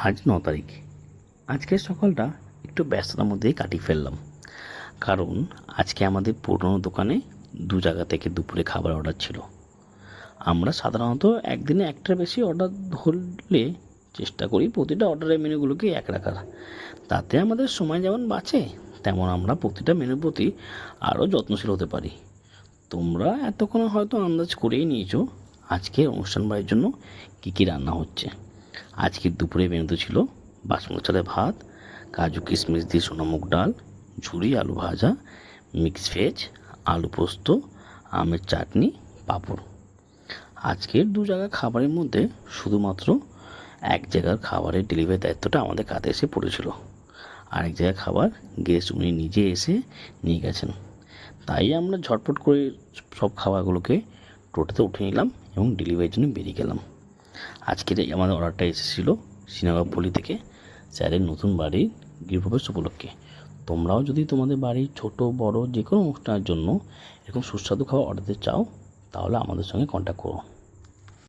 আজ 9 তারিখ। আজকের সকালটা একটু ব্যস্ততার মধ্যেই কাটিয়ে ফেললাম, কারণ আজকে আমাদের পুরনো দোকানে 2 জায়গা থেকে দুপুরে খাবার অর্ডার ছিল। আমরা সাধারণত একদিনে একটার বেশি অর্ডার ধরলে চেষ্টা করি প্রতিটা অর্ডারের মেনুগুলোকে এক রাখার। তাতে আমাদের সময় যেমন বাঁচে, তেমন আমরা প্রতিটা মেনুর প্রতি আরও যত্নশীল হতে পারি। তোমরা এতক্ষণে হয়তো আন্দাজ করেই নিয়েছো আজকের অনুষ্ঠান বাড়ির জন্য কী কী রান্না হচ্ছে। আজকের দুপুরে মেনুতে ছিল বাসমতি চালের ভাত, কাজু কিশমিশ দিয়ে সোনামুগ ডাল, ঝুরি আলু ভাজা, মিক্স ভেজ, আলু পোস্ত, আমের চাটনি, পাঁপড়। আজকের 2 জায়গার খাবারের মধ্যে শুধুমাত্র এক জায়গার খাবারের ডেলিভারি দায়িত্বটা আমাদের কাঁধে এসে পড়েছিল। আরেক জায়গার খাবার গেস্ট উনি নিজে এসে নিয়ে গেছেন। তাই আমরা ঝটপট করে সব খাবারগুলোকে টোটোতে উঠে নিলাম এবং ডেলিভারির জন্য বেরিয়ে গেলাম। আজকের এই আমাদের অর্ডারটা এসেছিলো শ্রীনগরপল্লী থেকে, স্যারের নতুন বাড়ির গৃহপ্রবেশ উপলক্ষে। তোমরাও যদি তোমাদের বাড়ির ছোট বড় যে কোনো অনুষ্ঠানের জন্য এরকম সুস্বাদু খাবার অর্ডার দিতে চাও, তাহলে আমাদের সঙ্গে কন্ট্যাক্ট করো।